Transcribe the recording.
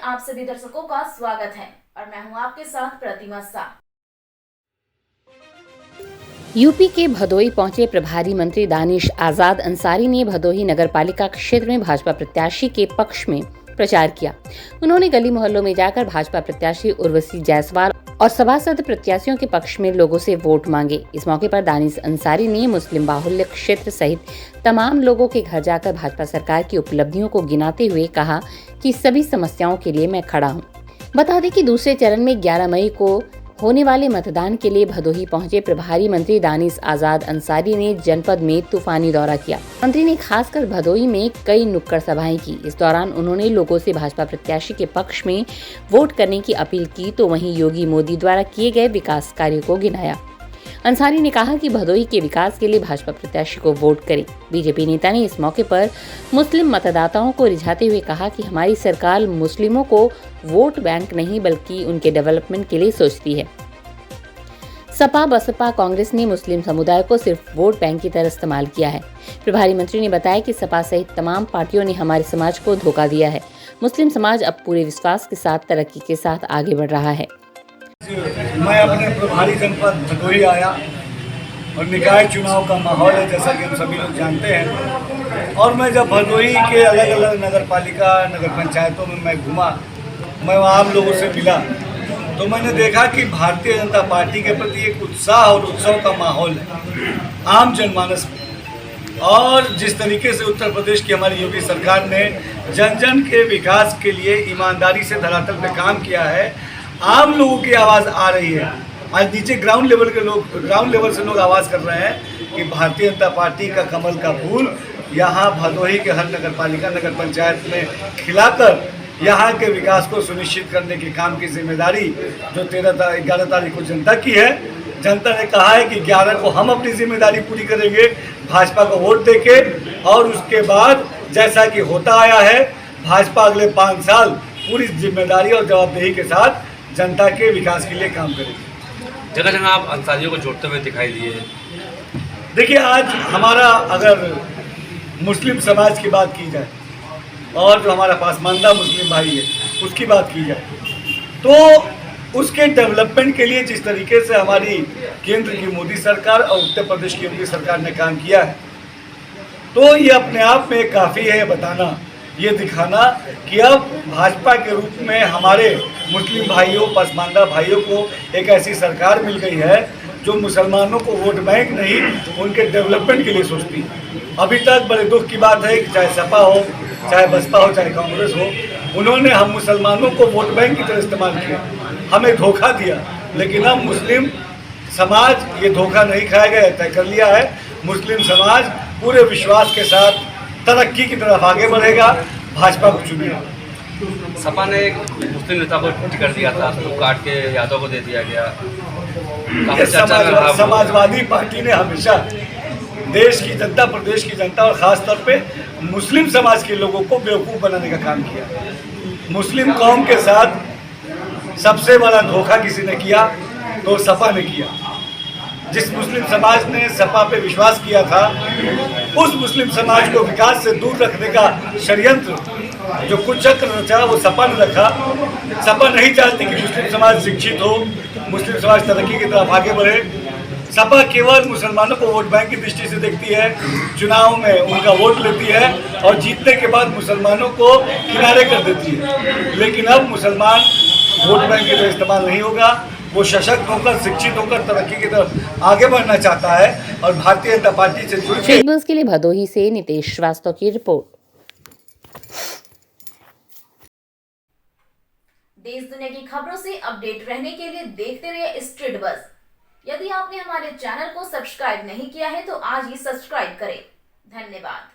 आप सभी दर्शकों का स्वागत है और मैं हूं आपके साथ प्रतिमा शाह। यूपी के भदोही पहुंचे प्रभारी मंत्री दानिश आजाद अंसारी ने भदोही नगरपालिका क्षेत्र में भाजपा प्रत्याशी के पक्ष में प्रचार किया। उन्होंने गली मोहल्लों में जाकर भाजपा प्रत्याशी उर्वशी जायसवाल और सभासद प्रत्याशियों के पक्ष में लोगों से वोट मांगे। इस मौके पर दानिश अंसारी ने मुस्लिम बाहुल्य क्षेत्र सहित तमाम लोगों के घर जाकर भाजपा सरकार की उपलब्धियों को गिनाते हुए कहा कि सभी समस्याओं के लिए मैं खड़ा हूं। बता दें कि दूसरे चरण में 11 मई को होने वाले मतदान के लिए भदोही पहुंचे प्रभारी मंत्री दानिश आजाद अंसारी ने जनपद में तूफानी दौरा किया। मंत्री ने खासकर भदोही में कई नुक्कड़ सभाएं की। इस दौरान उन्होंने लोगों से भाजपा प्रत्याशी के पक्ष में वोट करने की अपील की तो वहीं योगी मोदी द्वारा किए गए विकास कार्यों को गिनाया। अंसारी ने कहा कि भदोही के विकास के लिए भाजपा प्रत्याशी को वोट करें। बीजेपी नेता ने इस मौके पर मुस्लिम मतदाताओं को रिझाते हुए कहा कि हमारी सरकार मुस्लिमों को वोट बैंक नहीं बल्कि उनके डेवलपमेंट के लिए सोचती है। सपा बसपा कांग्रेस ने मुस्लिम समुदाय को सिर्फ वोट बैंक की तरह इस्तेमाल किया है। प्रभारी मंत्री ने बताया कि सपा सहित तमाम पार्टियों ने हमारे समाज को धोखा दिया है। मुस्लिम समाज अब पूरे विश्वास के साथ तरक्की के साथ आगे बढ़ रहा है। मैं अपने प्रभारी जनपद भदोही आया और निकाय चुनाव का माहौल है, जैसा कि हम सभी लोग जानते हैं। और मैं जब भदोही के अलग अलग नगर पालिका नगर पंचायतों में मैं घूमा, मैं वहाँ आम लोगों से मिला तो मैंने देखा कि भारतीय जनता पार्टी के प्रति एक उत्साह और उत्सव का माहौल है आम जनमानस में। और जिस तरीके से उत्तर प्रदेश की हमारी योगी सरकार ने जन जन के विकास के लिए ईमानदारी से धरातल पे काम किया है, आम लोगों की आवाज़ आ रही है। आज नीचे ग्राउंड लेवल से लोग आवाज़ कर रहे हैं कि भारतीय जनता पार्टी का कमल का फूल यहाँ भदोही के हर नगर पालिका नगर पंचायत में खिलाकर यहाँ के विकास को सुनिश्चित करने के काम की जिम्मेदारी जो 11 तारीख को जनता की है। जनता ने कहा है कि 11 को हम अपनी जिम्मेदारी पूरी करेंगे भाजपा को वोट देके, और उसके बाद जैसा कि होता आया है भाजपा अगले 5 साल पूरी जिम्मेदारी और जवाबदेही के साथ जनता के विकास के लिए काम करेगी। जगह जगह आप अंसारियों को जोड़ते हुए दिखाई दिए। देखिए, आज हमारा अगर मुस्लिम समाज की बात की जाए और जो हमारा पासमानदा मुस्लिम भाई है उसकी बात की जाए तो उसके डेवलपमेंट के लिए जिस तरीके से हमारी केंद्र की मोदी सरकार और उत्तर प्रदेश की योगी सरकार ने काम किया है, तो ये अपने आप में काफ़ी है बताना, ये दिखाना कि अब भाजपा के रूप में हमारे मुस्लिम भाइयों पसमानदा भाइयों को एक ऐसी सरकार मिल गई है जो मुसलमानों को वोट बैंक नहीं उनके डेवलपमेंट के लिए सोचती है। अभी तक बड़े दुख की बात है कि चाहे सपा हो, चाहे बसपा हो, चाहे कांग्रेस हो, उन्होंने हम मुसलमानों को वोट बैंक की तरह इस्तेमाल किया, हमें धोखा दिया। लेकिन अब मुस्लिम समाज ये धोखा नहीं खाएगा, तय कर लिया है। मुस्लिम समाज पूरे विश्वास के साथ तरक्की की तरफ आगे बढ़ेगा, भाजपा को चुनेगा। सपा ने एक मुस्लिम नेता को टिकट दिया था, उसको काट के यादव को दे दिया गया। समाजवादी पार्टी ने हमेशा देश की जनता, प्रदेश की जनता और ख़ास तौर पे मुस्लिम समाज के लोगों को बेवकूफ़ बनाने का काम किया। मुस्लिम कौम के साथ सबसे बड़ा धोखा किसी ने किया तो सपा ने किया। जिस मुस्लिम समाज ने सपा पे विश्वास किया था, उस मुस्लिम समाज को विकास से दूर रखने का षड्यंत्र जो कुछ चक्र रचा वो सपा ने रखा। सपा नहीं चाहती कि मुस्लिम समाज शिक्षित हो, मुस्लिम समाज तरक्की की तरफ आगे बढ़े। सपा केवल मुसलमानों को वोट बैंक की दृष्टि से देखती है, चुनाव में उनका वोट लेती है और जीतने के बाद मुसलमानों को किनारे कर देती है। लेकिन अब मुसलमान वोट बैंक की तरह इस्तेमाल नहीं होगा, वो सशक्त होकर शिक्षित होकर तरक्की की तरफ आगे बढ़ना चाहता है और भारतीय जनता पार्टी से जुड़ के लिए भदोही से नितेश श्रीवास्तव की रिपोर्ट। देश दुनिया की खबरों से अपडेट रहने के लिए देखते रहिए स्ट्रीट बज़। यदि आपने हमारे चैनल को सब्सक्राइब नहीं किया है तो आज ही सब्सक्राइब करें। धन्यवाद।